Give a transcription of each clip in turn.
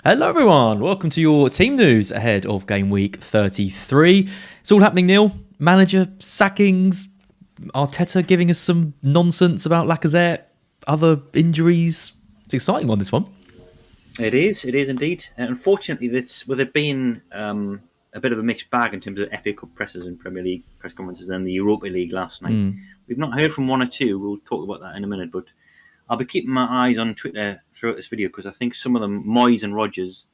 Hello everyone, welcome to your team news ahead of Game Week 33. It's all happening, Neale. Manager sackings, Arteta giving us some nonsense about Lacazette, other injuries. It's an exciting one, this one. It is indeed. Unfortunately, with it being a bit of a mixed bag in terms of FA Cup presses and Premier League press conferences and the Europa League last night. We've not heard from one or two. We'll talk about that in a minute, but I'll be keeping my eyes on Twitter throughout this video because I think some of them, Moyes and Rodgers,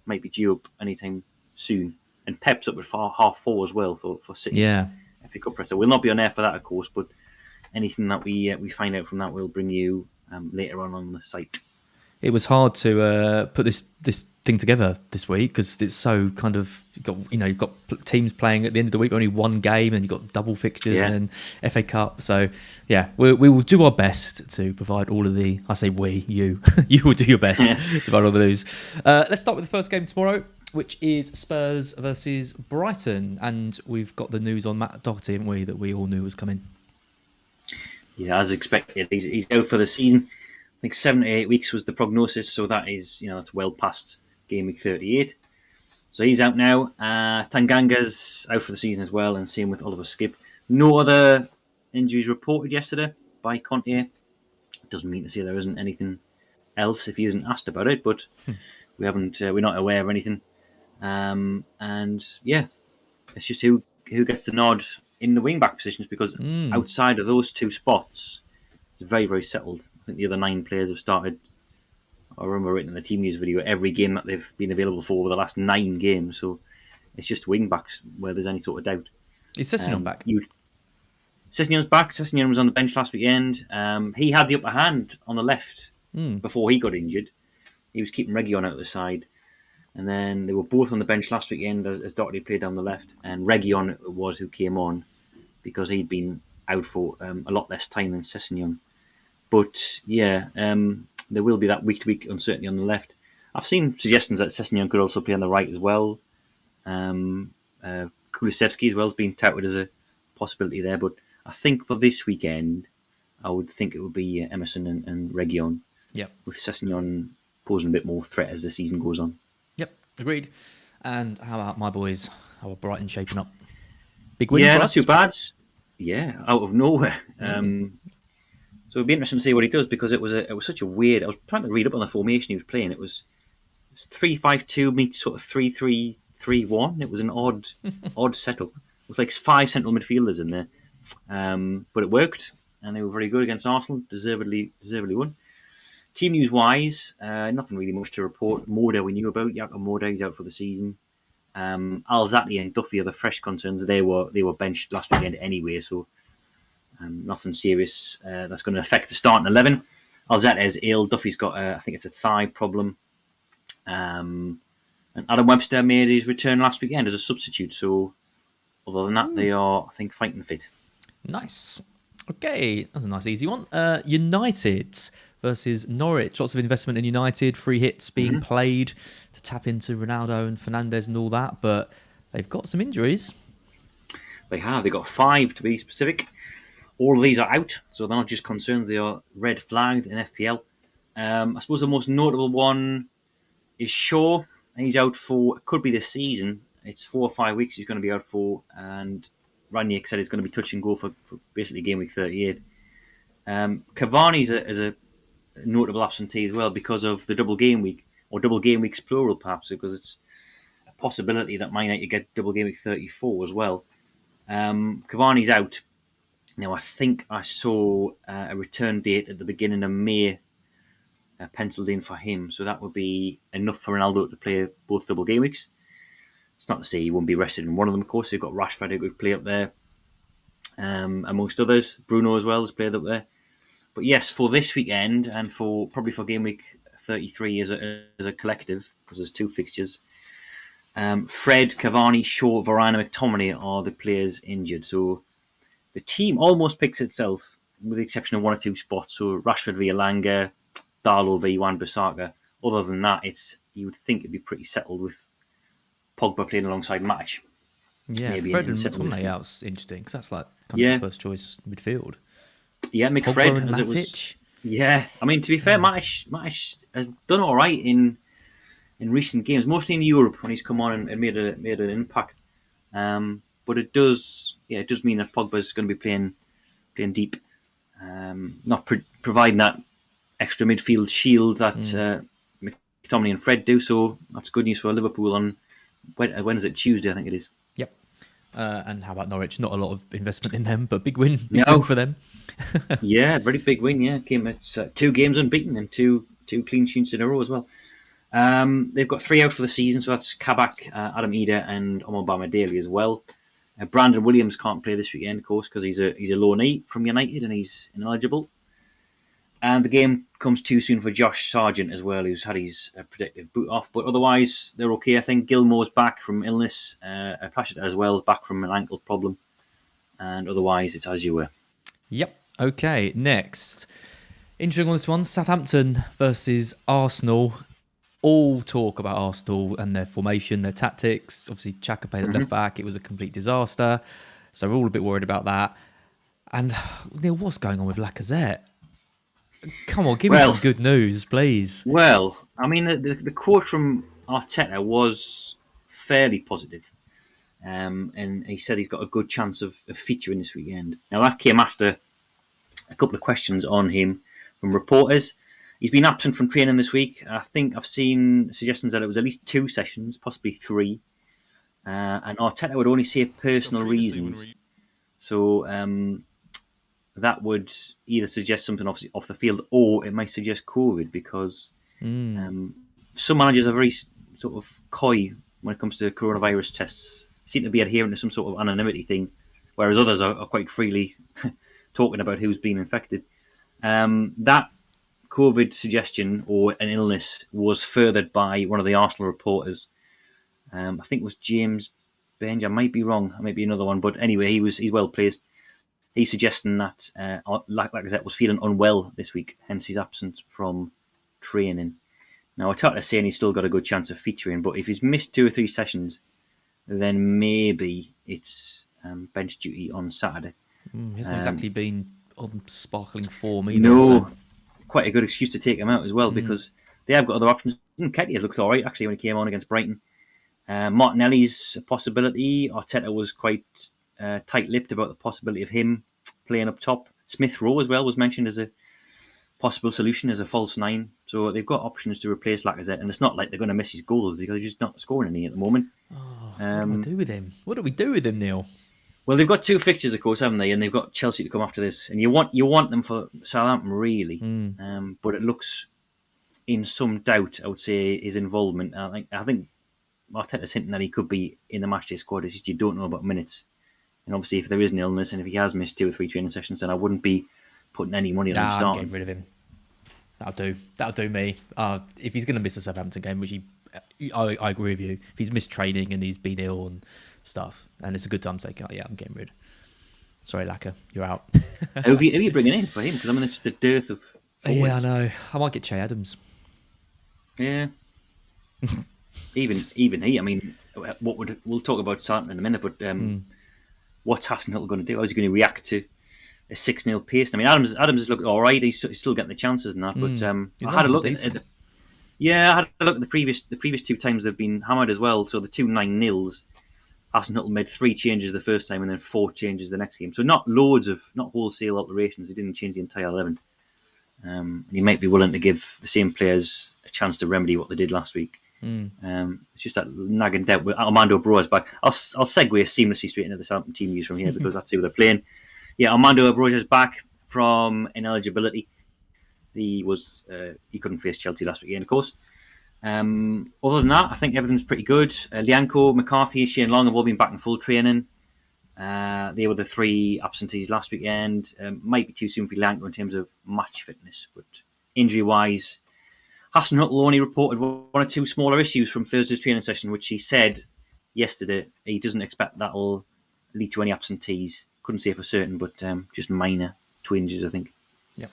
might be due up anytime soon. And Pep's up at 4:30 as well for City's FA Cup presser. We'll not be on air for that, of course, but anything that we find out from that, we'll bring you later on the site. It was hard to put this thing together this week because it's so kind of you've got teams playing at the end of the week, only one game, and you've got double fixtures and then FA Cup. So yeah, we will do our best to provide all of the. I say we, you will do your best to provide all the news. Let's start with the first game tomorrow, which is Spurs versus Brighton, and we've got the news on Matt Doherty, haven't we? That we all knew was coming. Yeah, as expected, he's out for the season. I think 7 to 8 weeks was the prognosis, so that is, that's well past game week 38. So he's out now. Tanganga's out for the season as well, and same with Oliver Skipp. No other injuries reported yesterday by Conte. Doesn't mean to say there isn't anything else if he isn't asked about it, but we're not aware of anything. And yeah, it's just who gets the nod in the wing back positions because outside of those two spots, it's very, very settled. I think the other 9 players have started. I remember writing in the team news video every game that they've been available for over the last 9 games. So it's just wing backs where there's any sort of doubt. Is Sessegnon back? Sessegnon's back. Sessegnon was on the bench last weekend. He had the upper hand on the left before he got injured. He was keeping Reguilon out of the side. And then they were both on the bench last weekend as Doherty played down the left. And Reguilon was who came on because he'd been out for a lot less time than Sessegnon. But yeah, there will be that week-to-week uncertainty on the left. I've seen suggestions that Sessegnon could also play on the right as well. Kulusevski as well has been touted as a possibility there. But I think for this weekend, I would think it would be Emerson and Reguilon. Yep. With Sessegnon posing a bit more threat as the season goes on. Yep, agreed. And how about my boys? How are Brighton shaping up? Big win Yeah, for not us? too bad. Yeah, out of nowhere. So it'd be interesting to see what he does because it was such a weird. I was trying to read up on the formation he was playing. It's 3-5-2 meets sort of 3-3-3-1. It was an odd setup with like 5 central midfielders in there, but it worked and they were very good against Arsenal. Deservedly won. Team news wise, nothing really much to report. Moda we knew about. Jakob Moda, he's out for the season. Alzati and Duffy are the fresh concerns. They were benched last weekend anyway, so. Nothing serious that's going to affect the starting 11. Alzette is ill. Duffy's got, I think it's a thigh problem. And Adam Webster made his return last weekend as a substitute. So, other than that, they are, I think, fighting fit. Nice. Okay, that's a nice easy one. United versus Norwich. Lots of investment in United. Free hits being played to tap into Ronaldo and Fernandes and all that. But they've got some injuries. They have. They've got 5 to be specific. All of these are out, so they're not just concerns, they are red flagged in FPL. I suppose the most notable one is Shaw. He's out for, could be this season. It's 4 or 5 weeks he's going to be out for, and Ranić said he's going to be touch and go for basically game week 38. Cavani's is a notable absentee as well because of the double game week, or double game weeks plural perhaps, because it's a possibility that Man United get double game week 34 as well. Cavani's out. Now, I think I saw a return date at the beginning of May penciled in for him, so that would be enough for Ronaldo to play both double game weeks. It's not to say he won't be rested in one of them, of course. You've got Rashford who could play up there, amongst others. Bruno as well has played up there. But yes, for this weekend and probably for game week 33 as a collective, because there's 2 fixtures, Fred, Cavani, Shaw, Varane and McTominay are the players injured. So the team almost picks itself, with the exception of 1 or 2 spots. So Rashford v Elanga, Darlow v Wan-Bissaka. Other than that, you would think it'd be pretty settled with Pogba playing alongside Matic. Yeah, maybe Fred and McTominay out's interesting because that's like kind of the first choice midfield. Yeah, McFred as it was. Yeah, I mean to be fair, Matic has done all right in in recent games, mostly in Europe when he's come on and made an impact. But it does mean that Pogba's going to be playing deep, not providing that extra midfield shield that McTominay and Fred do. So that's good news for Liverpool on when is it? Tuesday, I think it is. Yep. And how about Norwich? Not a lot of investment in them, but big win for them. Yeah, very big win. Yeah, it's 2 games unbeaten and two clean sheets in a row as well. They've got 3 out for the season, so that's Kabak, Adam Ida, and Omobama Daly as well. Brandon Williams can't play this weekend, of course, because he's a loanee from United and he's ineligible. And the game comes too soon for Josh Sargent as well, who's had his predictive boot off. But otherwise, they're okay. I think Gilmore's back from illness. Plashett as well, back from an ankle problem. And otherwise, it's as you were. Yep. Okay, next. Interesting on this one, Southampton versus Arsenal. All talk about Arsenal and their formation, their tactics. Obviously, Xhaka played at left back. It was a complete disaster. So we're all a bit worried about that. And Neil, what's going on with Lacazette? Come on, give me some good news, please. Well, I mean, the quote from Arteta was fairly positive. And he said he's got a good chance of featuring this weekend. Now, that came after a couple of questions on him from reporters. He's been absent from training this week. I think I've seen suggestions that it was at least 2 sessions, possibly 3. And Arteta would only say personal reasons. So that would either suggest something off the field, or it might suggest COVID, because some managers are very sort of coy when it comes to coronavirus tests. Seem to be adhering to some sort of anonymity thing, whereas others are quite freely talking about who's been infected. That COVID suggestion or an illness was furthered by one of the Arsenal reporters. I think it was James Benj. I might be wrong. I might be another one, but anyway, he's well placed. He's suggesting that Lacazette was feeling unwell this week, hence he's absent from training. Now, Arteta's saying he's still got a good chance of featuring, but if he's missed 2 or 3 sessions, then maybe it's bench duty on Saturday. He hasn't exactly been on sparkling form either. No, so quite a good excuse to take him out as well, because they have got other options. Nketiah looked all right, actually, when he came on against Brighton. Martinelli's a possibility. Arteta was quite tight-lipped about the possibility of him playing up top. Smith Rowe as well was mentioned as a possible solution as a false 9. So they've got options to replace Lacazette, and it's not like they're going to miss his goals because he's just not scoring any at the moment. What do we do with him? What do we do with him, Neil? Well, they've got 2 fixtures, of course, haven't they? And they've got Chelsea to come after this, and you want them for Southampton, really. But it looks in some doubt, I would say, his involvement. I think Arteta's hinting that he could be in the matchday squad. It's just you don't know about minutes. And obviously, if there is an illness and if he has missed 2 or 3 training sessions, then I wouldn't be putting any money on him starting. I'm getting rid of him. That'll do me. If he's going to miss a Southampton game, which I agree with you. If he's missed training and he's been ill and stuff, and it's a good time to take out, I'm getting rid. Sorry, Laka, you're out. Who are you bringing in for him? Because I mean, it's just a dearth of forwards. Yeah, I know. I might get Che Adams. Yeah. even he. I mean, we'll talk about Southampton in a minute, but what's Hasenhüttl going to do? How's he going to react to a 6-0 pace? I mean, Adams is looking all right. He's still getting the chances and that. But I had a look at the previous 2 times they've been hammered as well. So the 2 9-0s, Hasenhüttl made 3 changes the first time and then 4 changes the next game. So not wholesale alterations. He didn't change the entire 11. He might be willing to give the same players a chance to remedy what they did last week. It's just that nagging doubt with Armando Broja's back. I'll segue seamlessly straight into the Southampton team news from here because that's who they're playing. Yeah, Armando Broja's back from ineligibility. He couldn't face Chelsea last weekend, of course. Other than that, I think everything's pretty good. Lianco, McCarthy, Shane Long have all been back in full training. They were the 3 absentees last weekend. Might be too soon for Lianco in terms of match fitness, but injury-wise, Hasenhüttl only reported 1 or 2 smaller issues from Thursday's training session, which he said yesterday he doesn't expect that'll lead to any absentees. Couldn't say for certain, but just minor twinges, I think. Yeah.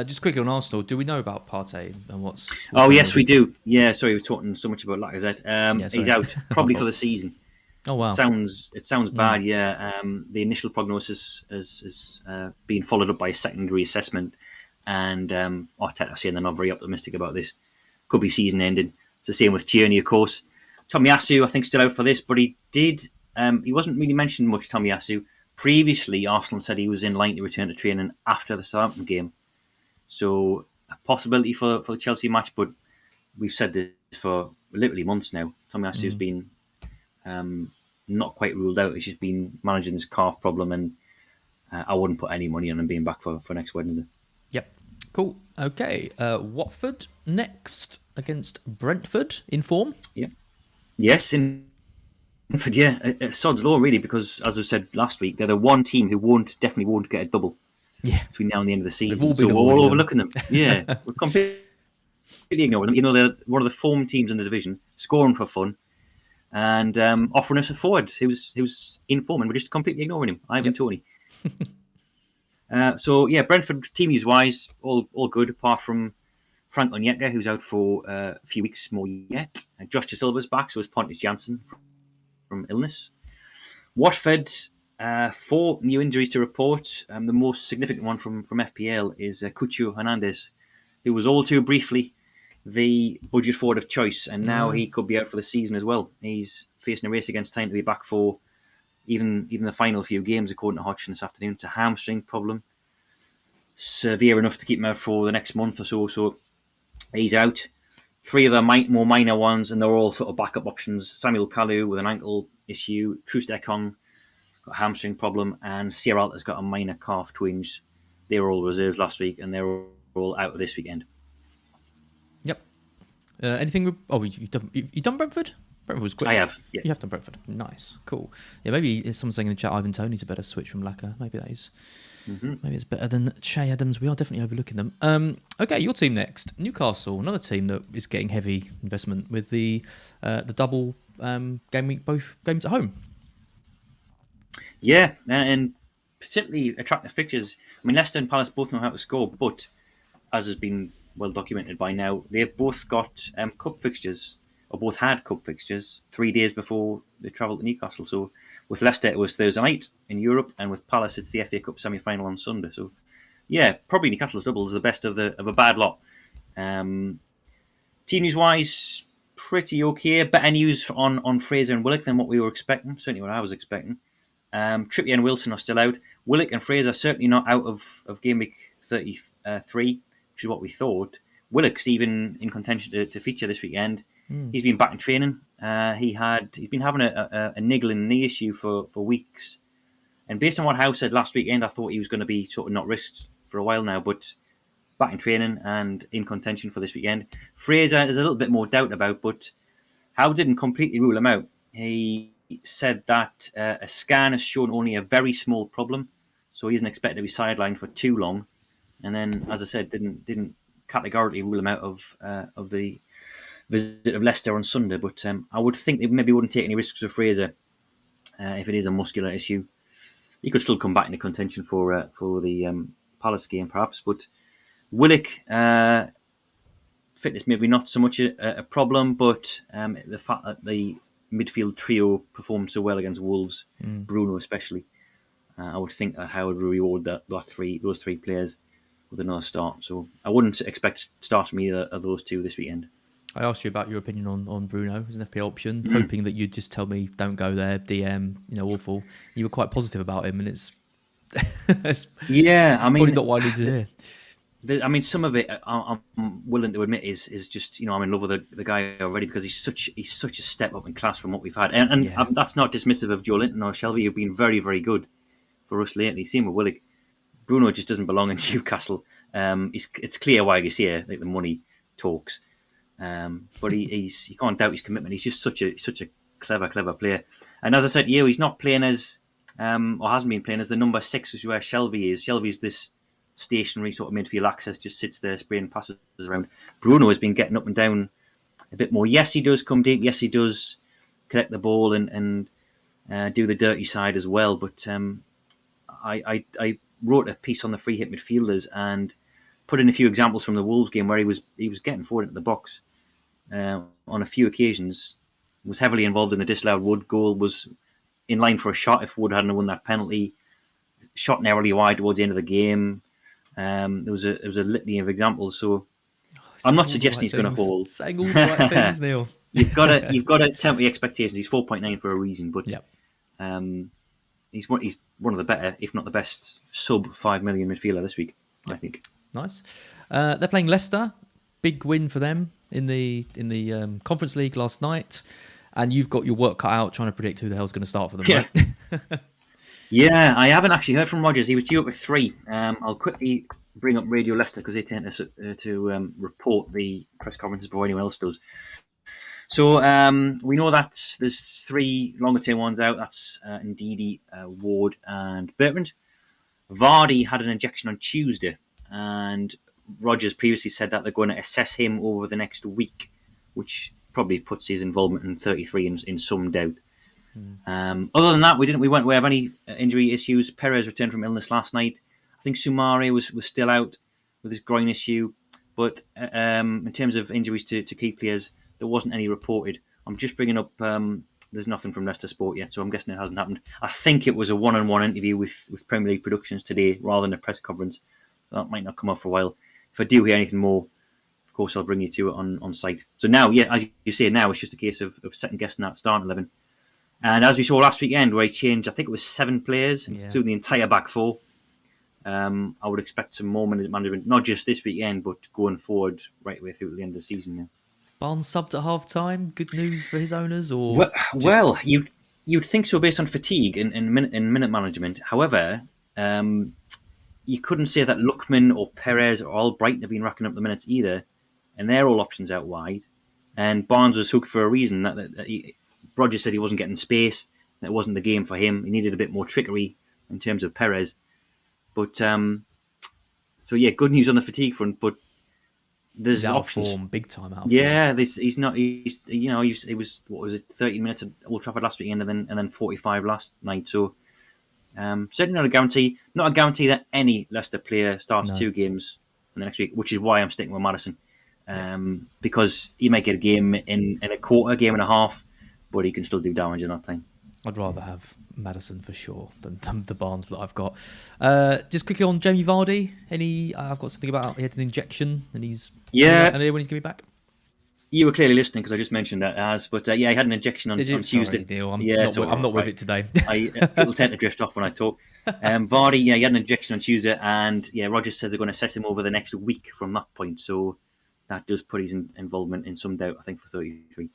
Just quickly on Arsenal, do we know about Partey and what's yes, we do. Yeah, sorry, we're talking so much about Lacazette. He's out probably for the season. Oh wow, it sounds bad. Yeah, the initial prognosis is being followed up by a secondary assessment, and Arteta saying they're not very optimistic about this. Could be season ending. It's the same with Tierney, of course. Tomiyasu, I think, still out for this, but he wasn't really mentioned much, Tomiyasu. Previously, Arsenal said he was in line to return to training after the Southampton game. So, a possibility for the Chelsea match, but we've said this for literally months now. Tomiyasu's been not quite ruled out. He's just been managing his calf problem, and I wouldn't put any money on him being back for next Wednesday. Yep. Cool. Okay. Watford next against Brentford in form. Yeah. Yes, in Brentford, yeah. Sod's law, really, because, as I said last week, they're the one team who definitely won't get a double between now and the end of the season. So we're all overlooking them. Yeah. We're completely ignoring them. You know, they're one of the form teams in the division, scoring for fun, and offering us a forward who's in form, and we're just completely ignoring him, Ivan Toney. So, yeah, Brentford, team use-wise, all good, apart from Frank Onyeka, who's out for a few weeks more yet. Josh De Silva's back, so is Pontus Jansson from illness. Watford, 4 new injuries to report. The most significant one from FPL is Cucho Hernandez, who was all too briefly the budget forward of choice, and now he could be out for the season as well. He's facing a race against time to be back for even the final few games, according to Hodgson this afternoon. It's a hamstring problem, severe enough to keep him out for the next month or so. So he's out. 3 of the more minor ones, and they're all sort of backup options. Samuel Kalu with an ankle issue, Troost Ekong got a hamstring problem, and Sierra Alta's got a minor calf twinge. They were all reserves last week, and they're all out this weekend. Yep. Anything? You've done Brentford? Brentford was quick. I have. Yeah. You have done Brentford. Nice. Cool. Yeah, maybe someone's saying in the chat Ivan Toney's a better switch from Laka. Maybe that is. Maybe it's better than Che Adams. We are definitely overlooking them. Okay, your team next. Newcastle, another team that is getting heavy investment with the double game week, both games at home. Yeah, and particularly attractive fixtures. I mean, Leicester and Palace both know how to score, but as has been well documented by now, they've both got cup fixtures, or both had cup fixtures 3 days before they travelled to Newcastle. So with Leicester, it was Thursday night in Europe, and with Palace, it's the FA Cup semi-final on Sunday. So, yeah, probably Newcastle's double is the best of a bad lot. Team news-wise, pretty okay. Better news on Fraser and Willock than what we were expecting, certainly what I was expecting. Trippier and Wilson are still out. Willock and Fraser are certainly not out of Gameweek 33, which is what we thought. Willock's even in contention to feature this weekend. He's been back in training. He's been having a niggling knee issue for weeks. And based on what Howe said last weekend, I thought he was going to be sort of not risked for a while now, but back in training and in contention for this weekend. Fraser, there's a little bit more doubt about, but Howe didn't completely rule him out. He said that a scan has shown only a very small problem, so he isn't expected to be sidelined for too long. And then, as I said, didn't categorically rule him out of the visit of Leicester on Sunday, but I would think they maybe wouldn't take any risks with Fraser if it is a muscular issue. He could still come back into contention for the Palace game, perhaps. But Willock, fitness maybe not so much a problem, but the fact that the midfield trio performed so well against Wolves, Bruno especially, I would think that Howard would reward those three players with another start. So I wouldn't expect starts from either of those two this weekend. I asked you about your opinion on Bruno as an FPL option, hoping that you'd just tell me don't go there, DM, awful. You were quite positive about him, and it's yeah, I mean, probably not what I need to hear. I mean, some of it I'm willing to admit is just I'm in love with the guy already because he's such a step up in class from what we've had, and that's not dismissive of Joe Linton or Shelby, who've been very, very good for us lately. Same with Willock. Bruno just doesn't belong in Newcastle. It's clear why he's here. Like the money talks. But you can't doubt his commitment. He's just such a clever player. And as I said to you, he's not playing as or hasn't been playing as the number 6, which is where Shelby is. Shelby's this stationary sort of midfield access, just sits there spraying passes around. Bruno has been getting up and down a bit more. Yes, he does come deep. Yes, he does collect the ball and do the dirty side as well. But I wrote a piece on the free hit midfielders and put in a few examples from the Wolves game where he was getting forward into the box on a few occasions, was heavily involved in the disallowed Wood goal, was in line for a shot if Wood hadn't won that penalty, shot narrowly wide towards the end of the game. There was a litany of examples. So I'm not suggesting he's going to hold. Saying all the right things, Neale. You've got to temper your expectations. He's 4.9 for a reason, but yep. He's one of the better, if not the best, sub 5 million midfielder this week, I think. Nice. They're playing Leicester. Big win for them in the Conference League last night. And you've got your work cut out trying to predict who the hell's going to start for them, right? Yeah, I haven't actually heard from Rodgers. He was due up at 3. I'll quickly bring up Radio Leicester because they tend to report the press conferences before anyone else does. So we know that there's 3 longer-term ones out. That's Ndidi, Ward and Bertrand. Vardy had an injection on Tuesday, and Rodgers previously said that they're going to assess him over the next week, which probably puts his involvement in 33 in some doubt. Other than that, we won't have any injury issues. Perez returned from illness last night. I think Soumare was still out with his groin issue, but in terms of injuries to key players, there wasn't any reported. I'm just bringing up. There's nothing from Leicester Sport yet, so I'm guessing it hasn't happened. I think it was a one-on-one interview with Premier League Productions today, rather than a press conference. That might not come off for a while. If I do hear anything more, of course, I'll bring you to it on site. So now, yeah, as you say, now it's just a case of second guessing that starting 11. And as we saw last weekend, where he changed, I think it was 7 players, including the entire back 4. I would expect some more management, not just this weekend, but going forward right away through to the end of the season. Yeah. Barnes subbed at half time. Good news for his owners, or you'd think so based on fatigue and minute management. However, you couldn't say that Lookman or Perez or all Brighton have been racking up the minutes either, and they're all options out wide. And Barnes was hooked for a reason. Rodgers said he wasn't getting space. That wasn't the game for him. He needed a bit more trickery in terms of Perez. But so yeah, good news on the fatigue front. But there's options. Form, big time out. Yeah, he's not. He was what was it, 30 minutes at Old Trafford last weekend, and then 45 last night. So certainly not a guarantee. Not a guarantee that any Leicester player starts 2 games in the next week, which is why I'm sticking with Maddison. Because he might get a game in a quarter, game and a half, but he can still do damage in that time. I'd rather have Maddison for sure than the Barnes that I've got. Just quickly on Jamie Vardy. I've got something about he had an injection and he's when he's going to be back. You were clearly listening because I just mentioned that but he had an injection on Tuesday. Sorry, Neale, I'm not with it today. People tend to drift off when I talk. Vardy, he had an injection on Tuesday, and Rodgers says they're going to assess him over the next week from that point. So that does put his involvement in some doubt, I think, for 33.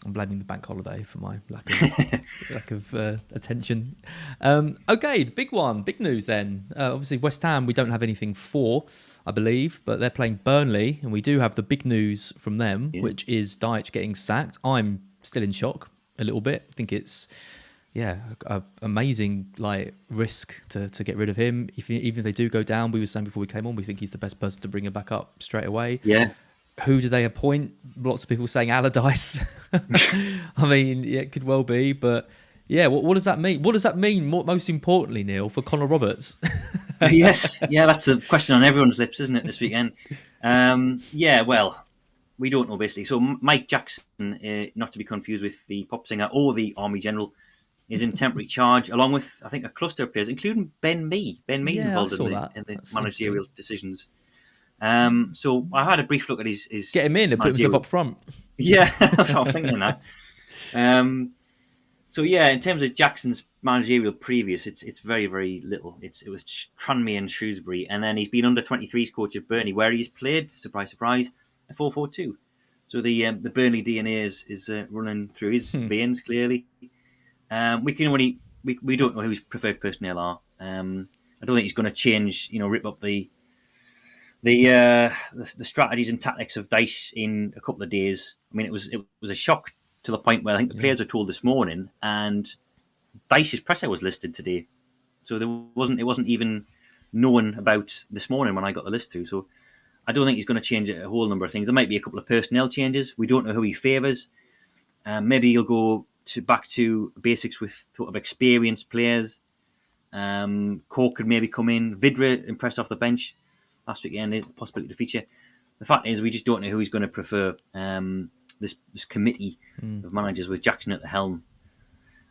I'm blaming the bank holiday for my lack of attention. Okay, the big one, big news then. Obviously, West Ham, we don't have anything for, I believe, but they're playing Burnley, and we do have the big news from them, which is Dyche getting sacked. I'm still in shock a little bit. I think it's a amazing risk to get rid of him. Even if they do go down, we were saying before we came on, we think he's the best person to bring him back up straight away. Yeah. Who do they appoint? Lots of people saying Allardyce. I mean, it could well be, but what does that mean? What does that mean, most importantly, Neale, for Connor Roberts? Yes, that's the question on everyone's lips, isn't it, this weekend? Well, we don't know, basically. So Mike Jackson, not to be confused with the pop singer or the Army General, is in temporary charge, along with, I think, a cluster of players, including Ben Mee. Ben Mee's involved in the managerial decisions. So I had a brief look at his get him in and put himself up front. Yeah, that's what I'm thinking that. In terms of Jackson's managerial previous, it's very, very little. It was Tranmere and Shrewsbury, and then he's been under 23s coach at Burnley, where he's played, surprise, surprise, a 4-4-2. So the Burnley DNA is running through his veins clearly. We don't know who his preferred personnel are. I don't think he's going to change. Rip up the strategies and tactics of Dyche in a couple of days. I mean, it was a shock to the point where I think the players were told this morning, and Dyche's presser was listed today, so it wasn't even known about this morning when I got the list through. So I don't think he's going to change a whole number of things. There might be a couple of personnel changes. We don't know who he favours. Maybe he'll go back to basics with sort of experienced players. Cork could maybe come in. Vidra impressed off the bench last weekend, is a possibility to feature. The fact is, we just don't know who he's going to prefer. This committee of managers with Jackson at the helm.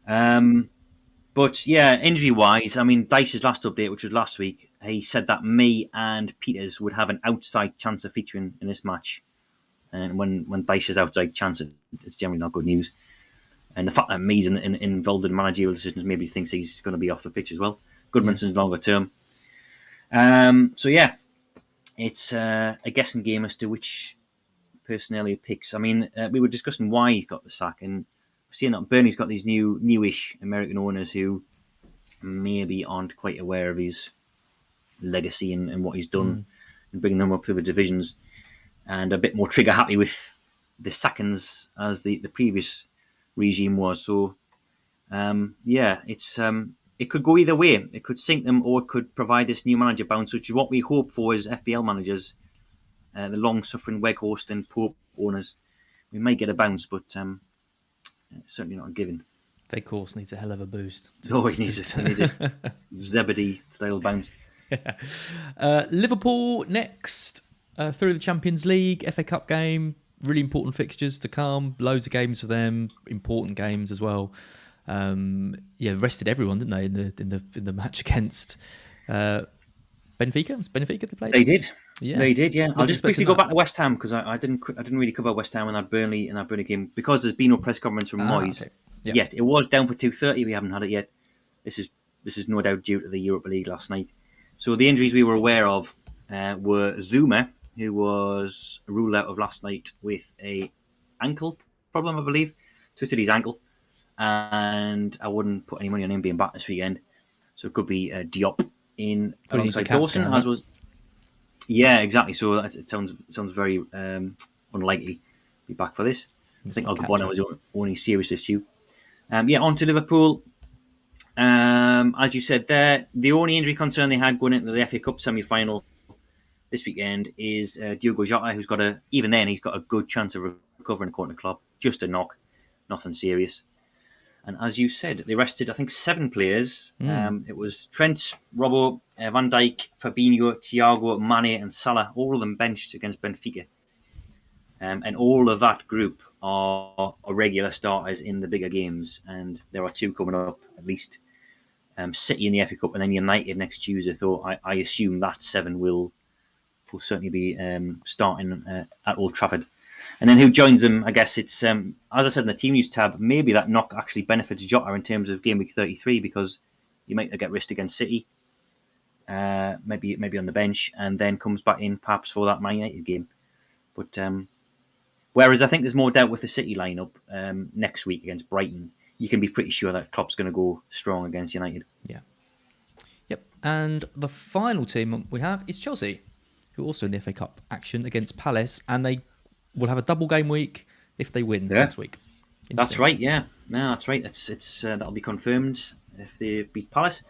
But injury-wise, I mean, Dyche's last update, which was last week, he said that Mee and Peters would have an outside chance of featuring in this match. And when Baisha's outside chance, it's generally not good news. And the fact that Mee's involved in managerial decisions maybe thinks he's going to be off the pitch as well. Goodmanson's longer term. So yeah, it's a guessing game as to which personnel he picks. I mean, we were discussing why he got the sack, and seeing that Burnley's got these newish American owners who maybe aren't quite aware of his legacy and what he's done in bringing them up through the divisions, and a bit more trigger happy with the sackings as the previous regime was. So it could go either way. It could sink them, or it could provide this new manager bounce, which is what we hope for as FPL managers, the long-suffering Weghorst and Pope owners. We may get a bounce, but it's certainly not a given. Weghorst needs a hell of a boost. He needs a Zebedee-style bounce. Liverpool next, through the Champions League, FA Cup game, really important fixtures to come, loads of games for them, important games as well. Rested everyone, didn't they, in the match against Benfica? Was Benfica they played? They did. Yeah, they did. Yeah, I'll just briefly go back to West Ham because I didn't really cover West Ham in that Burnley game because there's been no press conference from Moyes yet. It was down for 2:30. We haven't had it yet. This is no doubt due to the Europa League last night. So the injuries we were aware of were Zuma, who was ruled out of last night with a ankle problem, I believe, twisted his ankle. And I wouldn't put any money on him being back this weekend. So it could be Diop in alongside Dawson, as was. Yeah, exactly. So it sounds very unlikely to be back for this. I think Ogbonna was the only serious issue. On to Liverpool. As you said there, the only injury concern they had going into the FA Cup semi-final this weekend is Diogo Jota, who's got he's got a good chance of recovering according to Klopp. Just a knock, nothing serious. And as you said, they rested, I think, 7 players. It was Trent, Robbo, Van Dijk, Fabinho, Thiago, Mane and Salah, all of them benched against Benfica. And all of that group are regular starters in the bigger games. And there are 2 coming up, at least. City in the FA Cup and then United next Tuesday. So I assume that 7 will certainly be starting at Old Trafford. And then who joins them? I guess it's, as I said in the team news tab, maybe that knock actually benefits Jota in terms of Gameweek 33 because you might get risked against City, maybe on the bench, and then comes back in perhaps for that Man United game. But whereas I think there's more doubt with the City lineup next week against Brighton, you can be pretty sure that Klopp's going to go strong against United. Yeah. Yep. And the final team we have is Chelsea, who are also in the FA Cup action against Palace, and they will have a double game week if they win next week. That's right, yeah. No, that's right. That'll be confirmed if they beat Palace.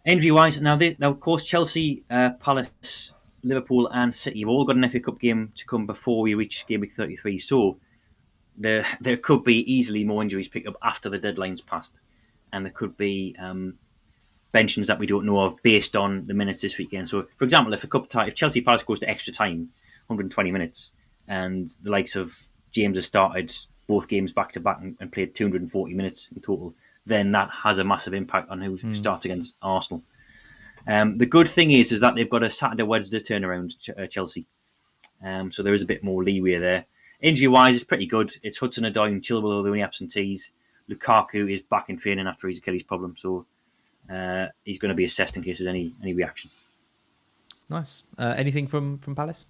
Injury-wise, now of course, Chelsea, Palace, Liverpool and City have all got an FA Cup game to come before we reach Game Week 33. So there could be easily more injuries picked up after the deadline's passed. And there could be benchings that we don't know of based on the minutes this weekend. So, for example, if Chelsea Palace goes to extra time, 120 minutes, and the likes of James has started both games back-to-back and played 240 minutes in total, then that has a massive impact on who starts against Arsenal. The good thing is that they've got a Saturday-Wednesday turnaround, Chelsea. So there is a bit more leeway there. Injury-wise, it's pretty good. It's Hudson-Odoi and Chilwell are the only absentees. Lukaku is back in training after his Achilles problem, so he's going to be assessed in case there's any reaction. Nice. Anything from Palace?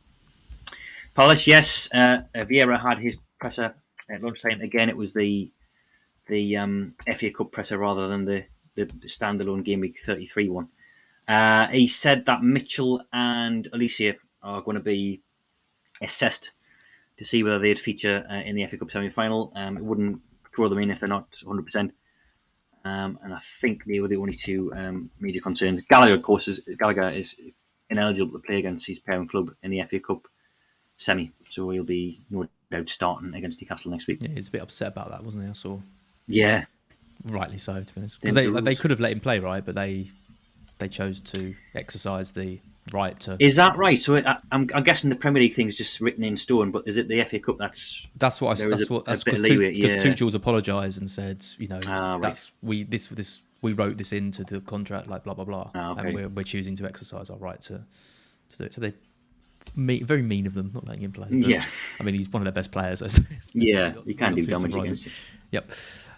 Palace, yes. Vieira had his presser at lunchtime. Again, it was the FA Cup presser rather than the standalone Game Week 33 one. He said that Mitchell and Alicia are going to be assessed to see whether they'd feature in the FA Cup semi-final. It wouldn't throw them in if they're not 100%. And I think they were the only 2 major concerns. Gallagher, of course, is ineligible to play against his parent club in the FA Cup semi, so he'll be no doubt starting against Newcastle next week. Yeah, he's a bit upset about that, wasn't he? I saw. Yeah, rightly so, to be honest, because they could have let him play, right? But they chose to exercise the right to. Is that right? So I'm guessing the Premier League thing's just written in stone, but is it the FA Cup that's what because Tuchel's apologised and said, we wrote this into the contract, like blah blah blah, okay. and we're choosing to exercise our right to do it. So they very mean of them not letting him play. But, Yeah. I mean, he's one of their best players. So You can do damage against him. Yep.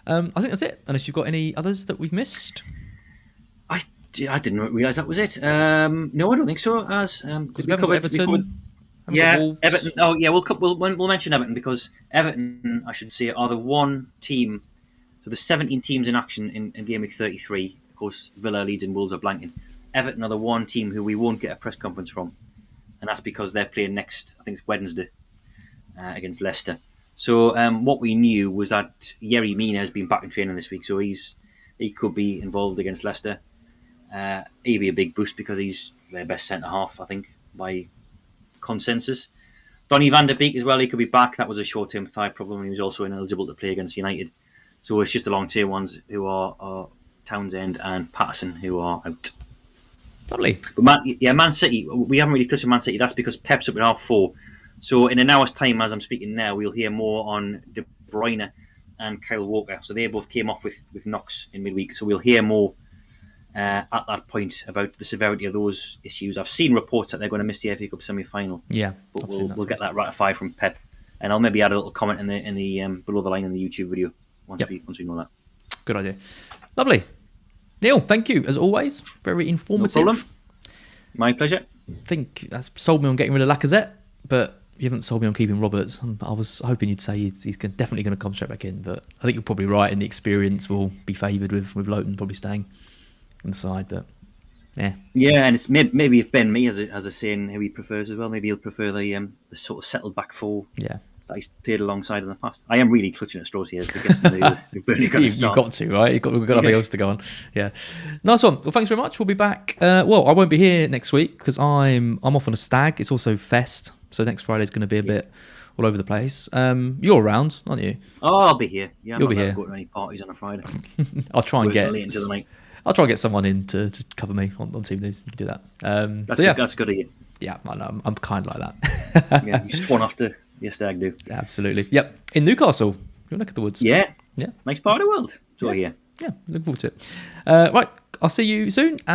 I think that's it. Unless you've got any others that we've missed. I didn't realise that was it. No, I don't think so. We haven't got Everton. Everton. Oh, yeah. We'll mention Everton because Everton, I should say, are the one team. So there's 17 teams in action in Gameweek 33. Of course, Villa, Leeds, and Wolves are blanking. Everton are the one team who we won't get a press conference from, and that's because they're playing next. I think it's Wednesday against Leicester. So what we knew was that Yerry Mina has been back in training this week, so he could be involved against Leicester. He'd be a big boost because he's their best centre half, I think, by consensus. Donny van der Beek as well, he could be back. That was a short-term thigh problem. He was also ineligible to play against United. So it's just the long-term ones who are Townsend and Patterson who are out. Lovely. But Man City, we haven't really touched on Man City. That's because Pep's up at 4:30. So in an hour's time, as I'm speaking now, we'll hear more on De Bruyne and Kyle Walker. So they both came off with knocks in midweek. So we'll hear more at that point about the severity of those issues. I've seen reports that they're going to miss the FA Cup semi-final. Yeah, but we'll get that ratified from Pep, and I'll maybe add a little comment in the below the line in the YouTube video once we know that. Good idea. Lovely. Neil, thank you as always. Very informative. No problem. My pleasure. I think that's sold me on getting rid of Lacazette, but you haven't sold me on keeping Roberts. I was hoping you'd say he's definitely going to come straight back in, but I think you're probably right, and the experience will be favoured with Lowton probably staying inside. But yeah, and it's maybe if Ben Mee has a saying who he prefers as well. Maybe he'll prefer the sort of settled back four. Yeah. That he's played alongside in the past. I am really clutching at straws here to get somebody who's Burnley going to start. You've got to, right? We've got nothing else to go on. Yeah. Nice one. Well, thanks very much. We'll be back. I won't be here next week because I'm off on a stag. It's also Fest, so next Friday's going to be a bit all over the place. You're around, aren't you? Oh, I'll be here. Yeah, You'll be here. Go to any parties on a Friday. I'll try and get. Late into the night. I'll try and get someone in to cover me on team news. You can do that. That's good of you. Yeah, I know. I'm kind of like that. Yeah, you swan off to your stag do. Absolutely. Yep. In Newcastle, your neck of the woods. Yeah. Yeah. Nice part of the world. So yeah. Yeah. Looking forward to it. Right. I'll see you soon.